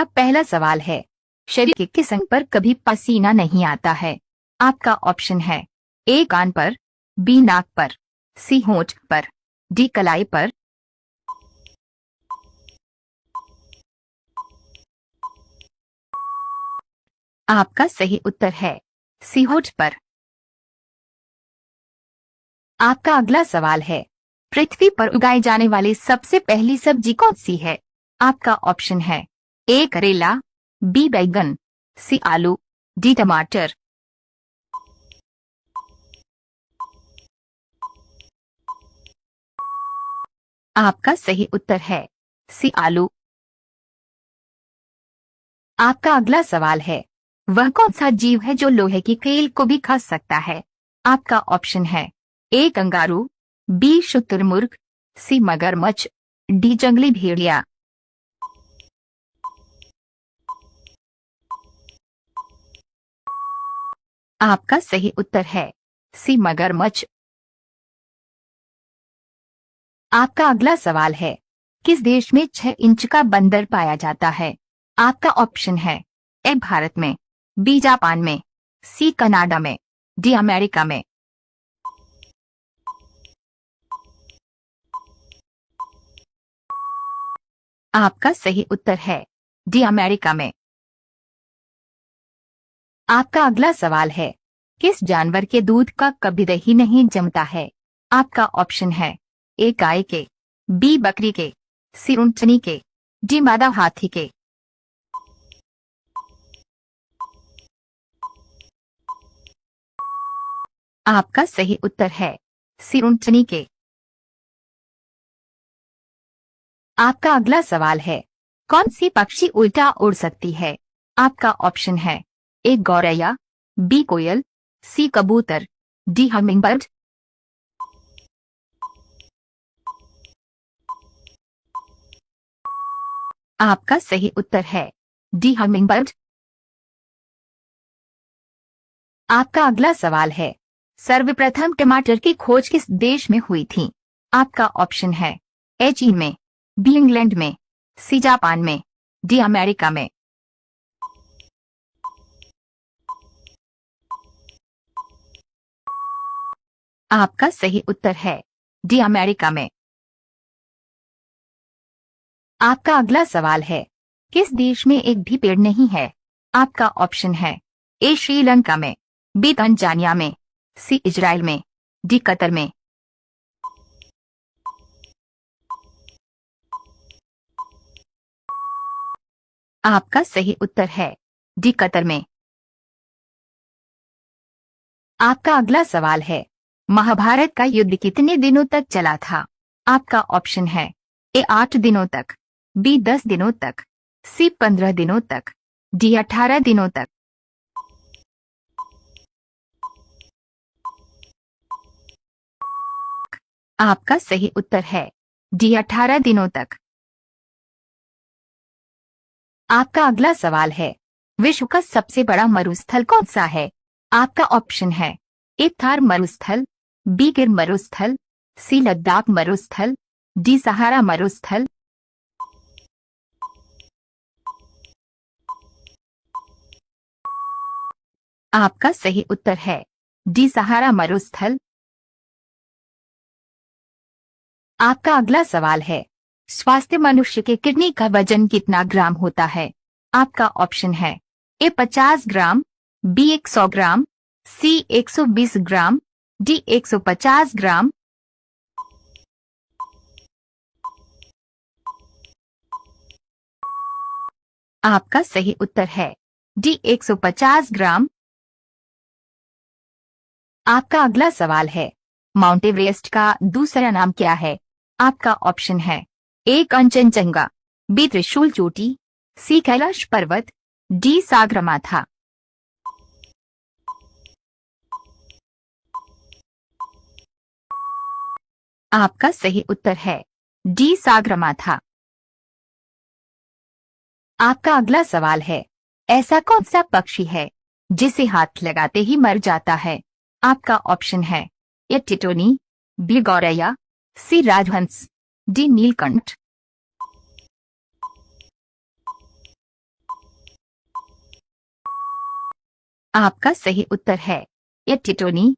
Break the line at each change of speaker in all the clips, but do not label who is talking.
आपका पहला सवाल है, शरीर के किस अंग पर कभी पसीना नहीं आता है? आपका ऑप्शन है ए कान पर, बी नाक पर, सी होंठ पर, डी कलाई पर। आपका सही उत्तर है सी होंठ पर। आपका अगला सवाल है, पृथ्वी पर उगाई जाने वाली सबसे पहली सब्जी कौन सी है? आपका ऑप्शन है ए करेला, बी बैगन, सी आलू, डी टमाटर। आपका सही उत्तर है सी आलू। आपका अगला सवाल है, वह कौन सा जीव है जो लोहे की कील को भी खा सकता है? आपका ऑप्शन है ए कंगारू, बी शुतुरमुर्ग, सी मगरमच्छ, डी जंगली भेड़िया। आपका सही उत्तर है सी मगरमच्छ। आपका अगला सवाल है, किस देश में 6 इंच का बंदर पाया जाता है? आपका ऑप्शन है ए भारत में, बी जापान में, सी कनाडा में, डी अमेरिका में। आपका सही उत्तर है डी अमेरिका में। आपका अगला सवाल है, किस जानवर के दूध का कभी दही नहीं जमता है? आपका ऑप्शन है ए गाय के, बी बकरी के, सी ऊंटनी के, डी मादा हाथी के। आपका सही उत्तर है सी ऊंटनी के। आपका अगला सवाल है, कौन सी पक्षी उल्टा उड़ सकती है? आपका ऑप्शन है ए गौरैया, बी कोयल, सी कबूतर, डी हमिंगबर्ड। आपका सही उत्तर है डी हमिंगबर्ड। आपका अगला सवाल है, सर्वप्रथम टमाटर की खोज किस देश में हुई थी? आपका ऑप्शन है ए चीन में, बी इंग्लैंड में, सी जापान में, डी अमेरिका में। आपका सही उत्तर है डी अमेरिका में। आपका अगला सवाल है, किस देश में एक भी पेड़ नहीं है? आपका ऑप्शन है ए श्रीलंका में, बी तंजानिया में, सी इजराइल में, डी कतर में। आपका सही उत्तर है डी कतर में। आपका अगला सवाल है, महाभारत का युद्ध कितने दिनों तक चला था? आपका ऑप्शन है ए 8 दिनों तक, बी 10 दिनों तक, सी 15 दिनों तक, डी 18 दिनों तक। आपका सही उत्तर है डी 18 दिनों तक। आपका अगला सवाल है, विश्व का सबसे बड़ा मरुस्थल कौन सा है? आपका ऑप्शन है ए थार मरुस्थल, बी गिर मरुस्थल, सी लद्दाख मरुस्थल, डी सहारा मरुस्थल। आपका सही उत्तर है डी सहारा मरुस्थल। आपका अगला सवाल है, स्वास्थ्य मनुष्य के किडनी का वजन कितना ग्राम होता है? आपका ऑप्शन है ए 50 ग्राम, बी 100 ग्राम, सी 120 ग्राम, डी 150 ग्राम। आपका सही उत्तर है डी 150 ग्राम। आपका अगला सवाल है, माउंट एवरेस्ट का दूसरा नाम क्या है? आपका ऑप्शन है ए कंचनजंगा, बी त्रिशूल चोटी, सी कैलाश पर्वत, डी सागरमाथा। आपका सही उत्तर है डी सागरमाथा। आपका अगला सवाल है, ऐसा कौन सा पक्षी है जिसे हाथ लगाते ही मर जाता है? आपका ऑप्शन है ए टिटोनी, बी गौरैया, सी राजहंस, डी नीलकंठ। आपका सही उत्तर है ए टिटोनी।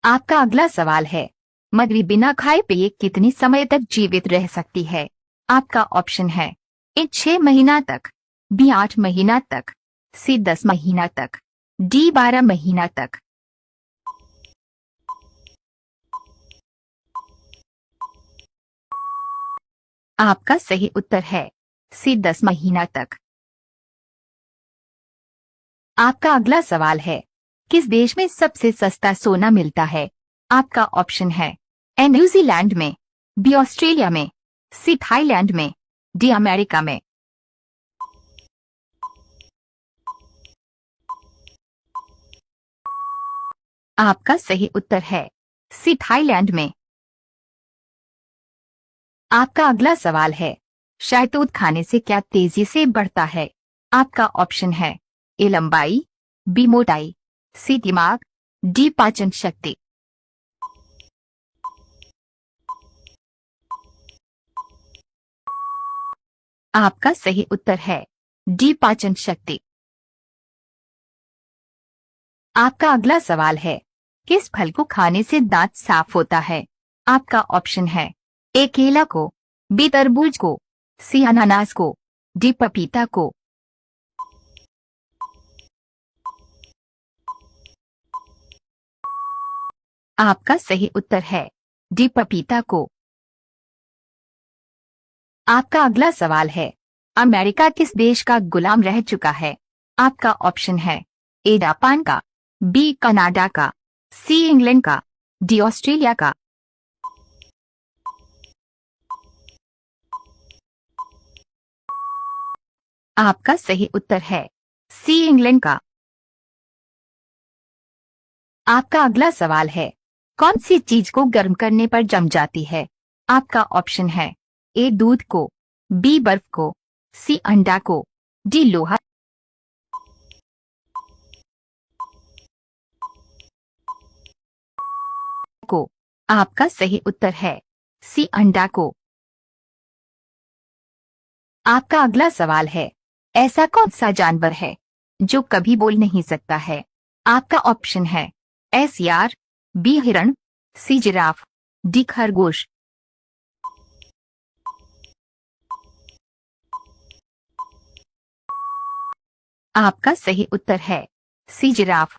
आपका अगला सवाल है, मगरी बिना खाए पिए कितनी समय तक जीवित रह सकती है? आपका ऑप्शन है ए 6 महीना तक, बी 8 महीना तक, सी 10 महीना तक, डी 12 महीना तक। आपका सही उत्तर है सी 10 महीना तक। आपका अगला सवाल है, किस देश में सबसे सस्ता सोना मिलता है? आपका ऑप्शन है ए न्यूजीलैंड में, बी ऑस्ट्रेलिया में, सी थाईलैंड में, डी अमेरिका में। आपका सही उत्तर है सी थाईलैंड में। आपका अगला सवाल है, शहतूत खाने से क्या तेजी से बढ़ता है? आपका ऑप्शन है ए लंबाई, बी मोटाई, सी दिमाग, डी पाचन शक्ति। आपका सही उत्तर है डी पाचन शक्ति। आपका अगला सवाल है, किस फल को खाने से दांत साफ होता है? आपका ऑप्शन है ए केला को, बी तरबूज को, सी अनानास को, डी पपीता को। आपका सही उत्तर है डी पपीता को। आपका अगला सवाल है, अमेरिका किस देश का गुलाम रह चुका है? आपका ऑप्शन है ए जापान का, बी कनाडा का, सी इंग्लैंड का, डी ऑस्ट्रेलिया का। आपका सही उत्तर है सी इंग्लैंड का। आपका अगला सवाल है, कौन सी चीज को गर्म करने पर जम जाती है? आपका ऑप्शन है ए दूध को, बी बर्फ को, सी अंडा को, डी लोहा को। आपका सही उत्तर है सी अंडा को। आपका अगला सवाल है, ऐसा कौन सा जानवर है जो कभी बोल नहीं सकता है? आपका ऑप्शन है ए सियार, बी हिरण, सी जिराफ, डी खरगोश। आपका सही उत्तर है सी जिराफ।